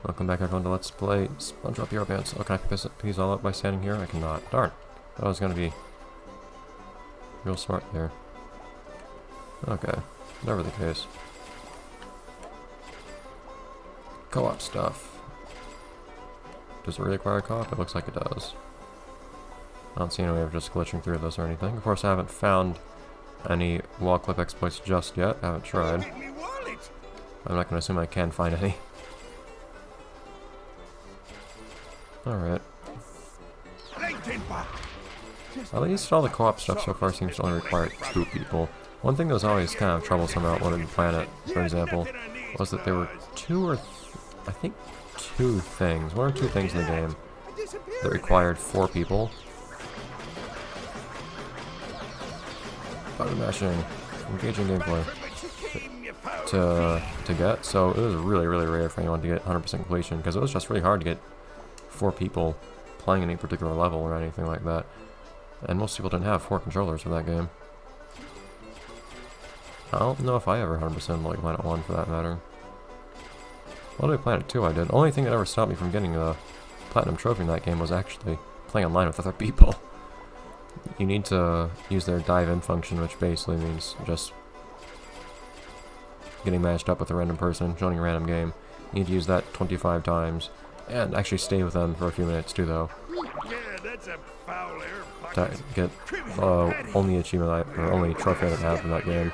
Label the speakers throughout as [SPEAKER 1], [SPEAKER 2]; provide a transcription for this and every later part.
[SPEAKER 1] Welcome back everyone to Let's Play SpongeBob Hero Pants. Oh, can I pick these all up by standing here? I cannot. Darn. That was gonna be real smart there. Okay. Never the case. Co-op stuff. Does it really require a co-op? It looks like it does. I don't see any way of just glitching through this or anything. Of course, I haven't found any wall clip exploits just yet. I haven't tried. I'm not going to assume I can find any. Alright. At least all the co-op stuff so far seems to only require 2 people. One thing that was always kind of troublesome about Limited Planet, for example, was that there were 2 or I think 2 things, 1 or 2 things in the game that required 4 people. Button mashing, engaging gameplay to get, so it was really rare for anyone to get 100% completion, because it was just really hard to get 4 people playing any particular level or anything like that. And most people didn't have 4 controllers for that game. I don't know if I ever 100% like Planet 1 for that matter. Well, maybe Planet 2 I did. Only thing that ever stopped me from getting a Platinum Trophy in that game was actually playing online with other people. You need to use their dive-in function, which basically means just getting matched up with a random person, joining a random game. You need to use that 25 times, and actually stay with them for a few minutes too, though. To get only achievement or only trophy I didn't have in that game.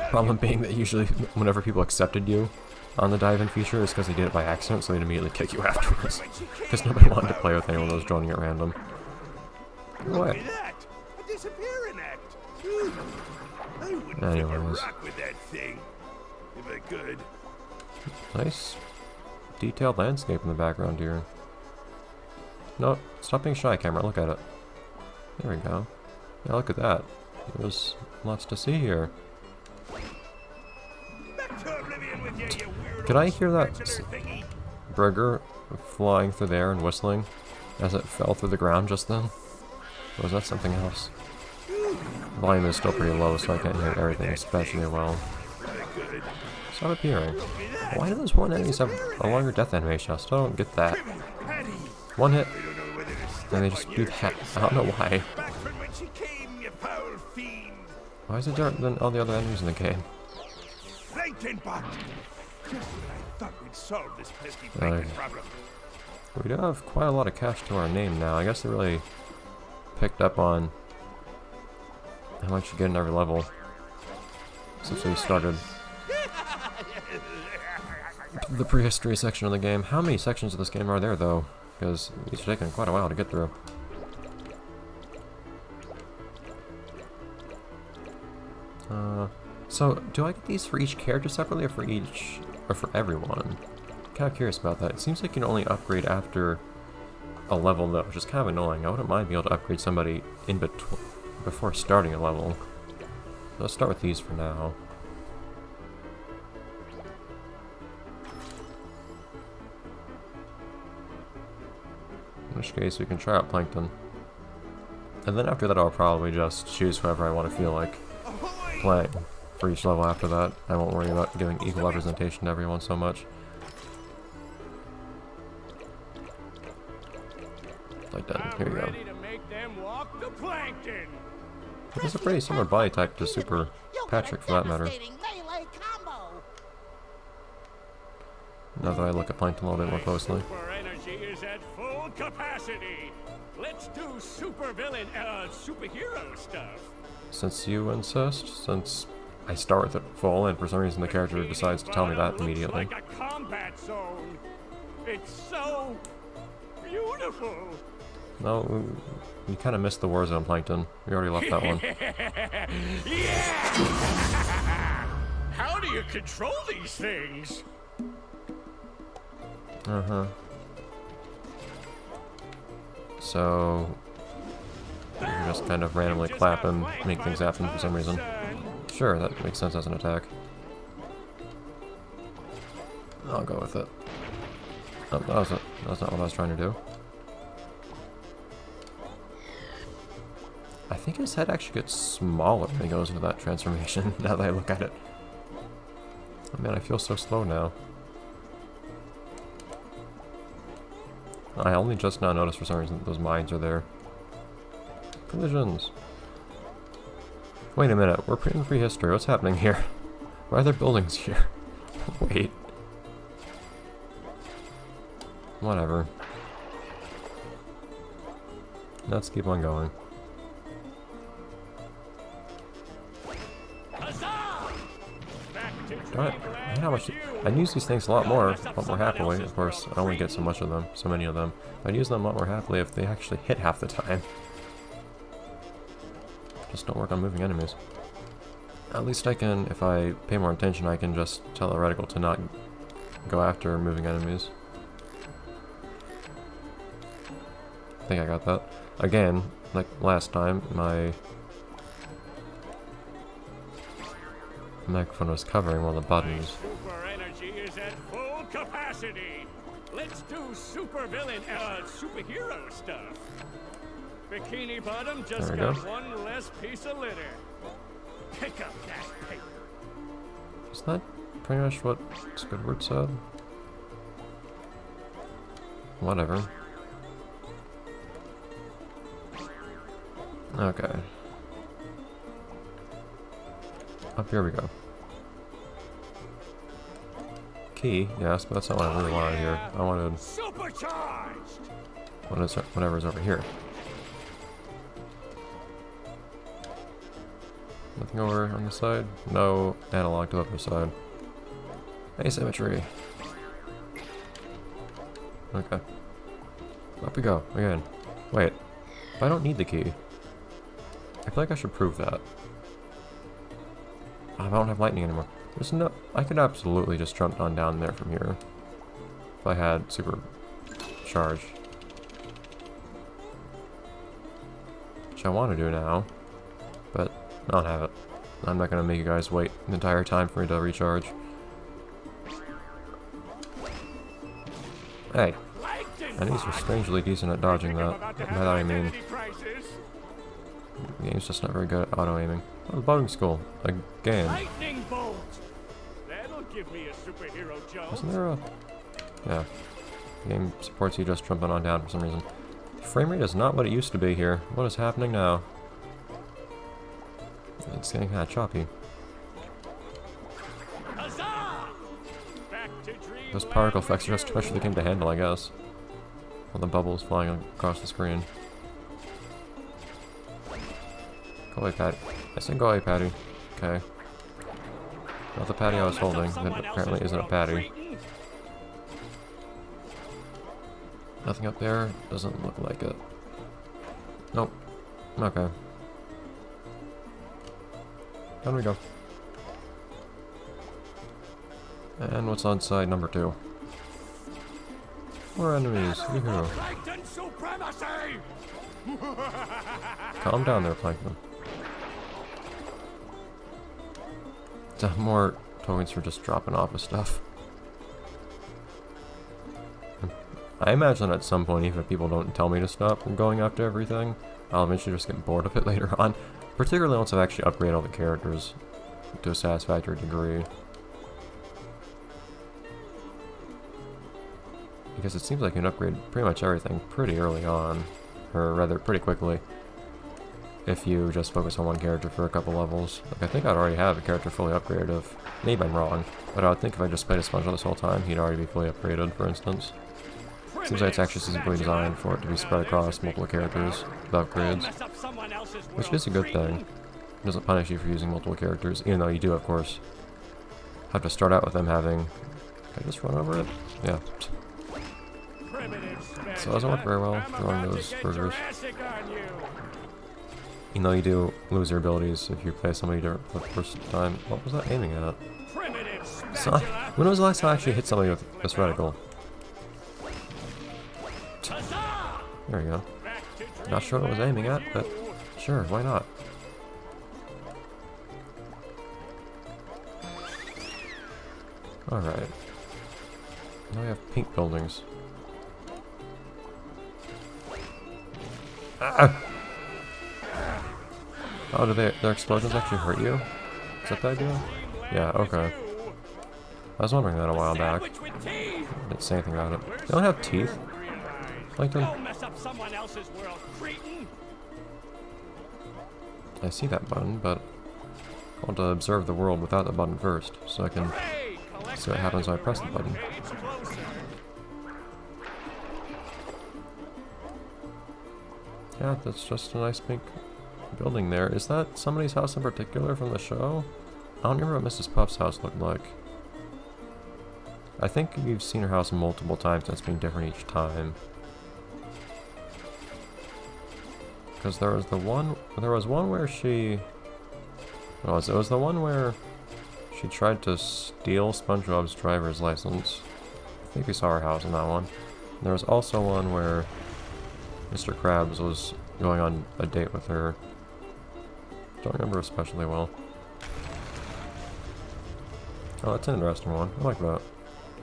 [SPEAKER 1] Problem being that usually whenever people accepted you on the dive-in feature is because they did it by accident, so they'd immediately kick you afterwards. Because nobody wanted to play with anyone that was joining at random. What? Anyways. Nice detailed landscape in the background here. No, stop being shy, camera. Look at it. There we go. Yeah, look at that. There's lots to see here. Could I hear that burger flying through the air and whistling as it fell through the ground just then? Or was that something else? Volume is still pretty low, so I can't hear everything especially well. Stop appearing. Why do those one enemies have a longer death animation? I still don't get that. One hit, and they just do that. I don't know why. Why is it different than all the other enemies in the game? We do have quite a lot of cash to our name now. I guess they really picked up on how much you get in every level since we started the prehistory section of the game. How many sections of this game are there, though? Because it's taken quite a while to get through. So, do I get these for each character separately, or for everyone? I'm kind of curious about that. It seems like you can only upgrade after a level, though, which is kind of annoying. I wouldn't mind being able to upgrade somebody in between before starting a level. Let's start with these for now. In which case, we can try out Plankton. And then after that, I'll probably just choose whoever I want to feel like playing for each level after that. I won't worry about giving equal representation to everyone so much. Like that. Here we go. It's a pretty similar body type to Super Patrick, for that matter. Now that I look at Plankton a little bit more closely.
[SPEAKER 2] Capacity. Let's do superhero stuff.
[SPEAKER 1] Since you insist, since I start with it full, and for some reason the character decides to tell me that immediately.
[SPEAKER 2] Like a combat zone. It's so beautiful.
[SPEAKER 1] No, you kind of missed the Warzone, Plankton. We already left that one.
[SPEAKER 2] Yeah! How do you control these things?
[SPEAKER 1] Uh-huh. So, you can just kind of randomly clap and make things happen for some reason. Sure, that makes sense as an attack. I'll go with it. Oh, that's not what I was trying to do. I think his head actually gets smaller when he goes into that transformation, now that I look at it. Oh man, I feel so slow now. I only just now noticed for some reason that those mines are there. Collisions. Wait a minute, we're in prehistory. What's happening here? Why are there buildings here? Wait. Whatever. Let's keep on going. Darn it. How much? I'd use these things a lot more happily. Of course, I only get so much of them, so many of them. I'd use them a lot more happily if they actually hit half the time. Just don't work on moving enemies. At least I can, if I pay more attention, I can just tell the reticle to not go after moving enemies. I think I got that. Again, like last time, my microphone was covering one of the buttons.
[SPEAKER 2] Super energy is at full capacity. Let's do superhero stuff. Bikini Bottom just got one less piece of litter. Pick up that paper.
[SPEAKER 1] Is that pretty much what Squidward said? Whatever. Okay. Up here we go. Key, yes, but that's not what I really wanted here. I wanted
[SPEAKER 2] Supercharged.
[SPEAKER 1] whatever's over here. Nothing over on this side? No analog to the other side. Asymmetry. Okay. Up we go, again. Wait, I don't need the key. I feel like I should prove that. I don't have lightning anymore. There's no... I could absolutely just jump on down there from here. If I had super charged. Which I want to do now. But I don't have it. I'm not going to make you guys wait the entire time for me to recharge. Hey. Enemies are strangely decent at dodging that. By that I mean... The game's just not very good at auto-aiming. Oh, the boating school. Again.
[SPEAKER 2] Lightning bolt. That'll give me a superhero jump.
[SPEAKER 1] Isn't there a... Yeah. The game supports you just jumping on down for some reason. Frame rate is not what it used to be here. What is happening now? It's getting kind of choppy. Those particle effects are just too much for the game to handle, I guess. All the bubbles flying across the screen. Go away, Patty. I said go away, Patty. Okay. Not the patty I was holding. That apparently isn't a patty. Nothing up there. Doesn't look like it. Nope. Okay. Down we go. And what's on side number 2? More enemies. Yoo-hoo. Calm down there, Plankton. More tokens for just dropping off of stuff. I imagine at some point, even if people don't tell me to stop from going after everything, I'll eventually just get bored of it later on. Particularly once I've actually upgraded all the characters to a satisfactory degree. Because it seems like you can upgrade pretty much everything pretty early on. Or rather, pretty quickly. If you just focus on one character for a couple levels. Like, I think I'd already have a character fully upgraded if... Maybe I'm wrong. But I would think if I just played a SpongeBob this whole time, he'd already be fully upgraded, for instance. Seems like it's actually specifically designed for it to be spread across multiple characters with upgrades. Which is a good thing. It doesn't punish you for using multiple characters, even though you do, of course, have to start out with them having... Can I just run over it? Yeah. So it doesn't work very well throwing those burgers. Even though you do lose your abilities if you play somebody different for the first time. What was that aiming at? So, when was the last time I actually hit somebody with this reticle? There we go. Not sure what I was aiming at, but sure, why not? Alright. Now we have pink buildings. Ah! Oh, do their explosions actually hurt you? Is that the idea? Yeah, okay. I was wondering that a while back. Didn't say anything about it. They don't have teeth? Plankton.
[SPEAKER 2] Don't mess up someone else's world, cretin!
[SPEAKER 1] I see that button, but I want to observe the world without the button first, so I can
[SPEAKER 2] Hooray! Collect
[SPEAKER 1] see what
[SPEAKER 2] that
[SPEAKER 1] happens when I
[SPEAKER 2] and
[SPEAKER 1] press the
[SPEAKER 2] we're
[SPEAKER 1] button.
[SPEAKER 2] one page closer.
[SPEAKER 1] Yeah, that's just a nice big building there. Is that somebody's house in particular from the show? I don't remember what Mrs. Puff's house looked like. I think we've seen her house multiple times and it's been different each time. Because there was one where she... What was it? It was the one where she tried to steal SpongeBob's driver's license. I think we saw her house in that one. And there was also one where Mr. Krabs was going on a date with her. Don't remember especially well. Oh, that's an interesting one. I like that.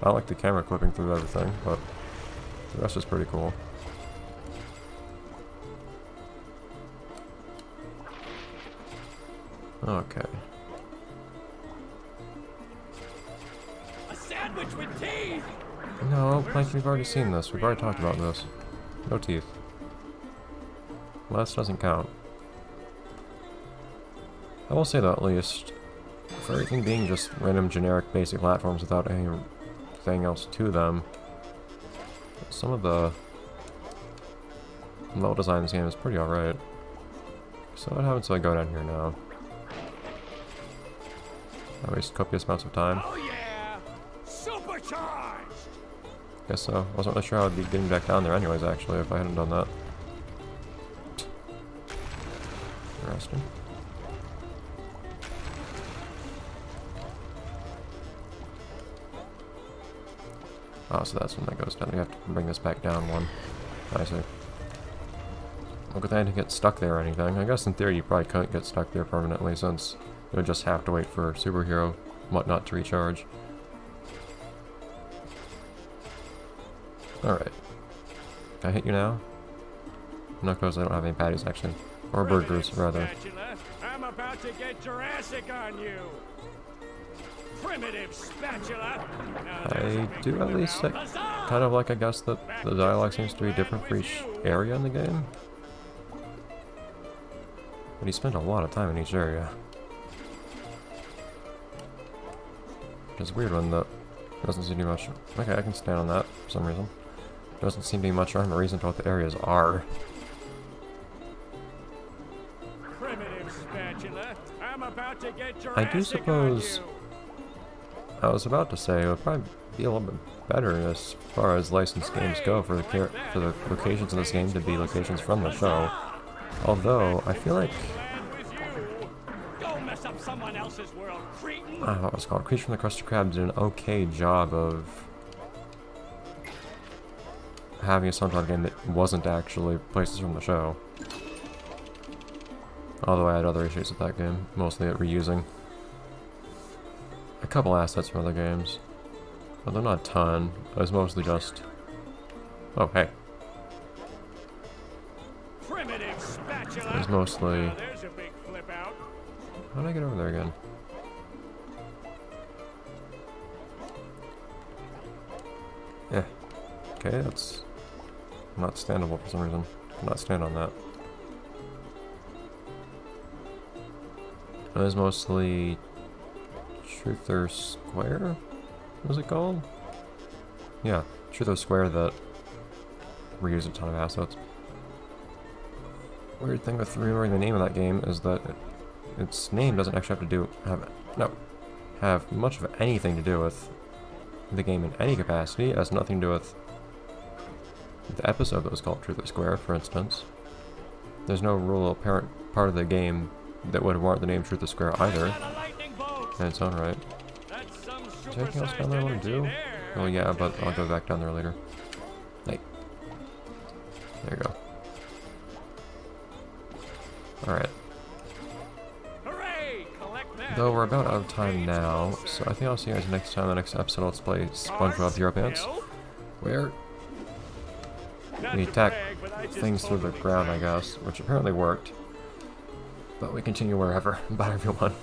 [SPEAKER 1] I don't like the camera clipping through everything, but the rest is pretty cool. Okay.
[SPEAKER 2] A sandwich with teeth!
[SPEAKER 1] No, Plank, we've already seen this. We've already talked about this. No teeth. Last doesn't count. I will say that at least, for everything being just random generic basic platforms without anything else to them, some of the level design in this game is pretty alright. So what happens if I go down here now? I waste copious amounts of time.
[SPEAKER 2] Oh yeah! Supercharged!
[SPEAKER 1] Guess so. Wasn't really sure how I'd be getting back down there anyways, actually, if I hadn't done that. Interesting. Oh, so that's when that goes down. We have to bring this back down one. I see. Look at that, I didn't get stuck there or anything. I guess in theory you probably couldn't get stuck there permanently since you would just have to wait for superhero whatnot to recharge. Alright. Can I hit you now? No, because I don't have any patties actually. Or burgers, rather.
[SPEAKER 2] Spatula. I'm about to get Jurassic on you! Primitive spatula! Now there's a
[SPEAKER 1] I
[SPEAKER 2] big
[SPEAKER 1] do at
[SPEAKER 2] flip
[SPEAKER 1] least
[SPEAKER 2] out. Huzzah!
[SPEAKER 1] kind of like, I guess, that the dialogue seems to be different for each area in the game. But he spent a lot of time in each area. It's weird when the doesn't seem to be much. Okay, I can stand on that for some reason. Doesn't seem to be much rhyme or reason to what the areas are.
[SPEAKER 2] Primitive spatula. I'm about to get Jurassic
[SPEAKER 1] I do suppose
[SPEAKER 2] on you.
[SPEAKER 1] I was about to say it would probably be a little bit better as far as licensed games go for the locations in this game to be locations from the show. Although I feel like
[SPEAKER 2] Land with you. Don't mess up someone else's world, cretin!
[SPEAKER 1] I don't know what it's called. Creature from the Krusty Krab did an okay job of having a SpongeBob game that wasn't actually places from the show. Although I had other issues with that game, mostly at reusing a couple assets from other games. Although not a ton. It was mostly just... Oh, hey.
[SPEAKER 2] Primitive spatula.
[SPEAKER 1] It was mostly...
[SPEAKER 2] Now there's a big flip out.
[SPEAKER 1] How did I get over there again? Yeah. Okay, that's not standable for some reason. Cannot stand on that. It was mostly Truth or Square? What was it called? Yeah, Truth or Square that reused a ton of assets. Weird thing with remembering the name of that game is that its name doesn't actually have much of anything to do with the game in any capacity. It has nothing to do with the episode that was called Truth or Square, for instance. There's no real apparent part of the game that would warrant the name Truth or Square either, in its own right.
[SPEAKER 2] That's some
[SPEAKER 1] Is there anything else down
[SPEAKER 2] supersized
[SPEAKER 1] there I want to
[SPEAKER 2] energy
[SPEAKER 1] do?
[SPEAKER 2] there.
[SPEAKER 1] Oh yeah, but I'll go back down there later. Hey. There you go. Alright.
[SPEAKER 2] Hooray! Collect that.
[SPEAKER 1] Though we're about out of time now, so I think I'll see you guys next time in the next episode. Let's play SpongeBob Hero Pants, where we attack things through the ground, I guess, which apparently worked. But we continue wherever. Bye everyone.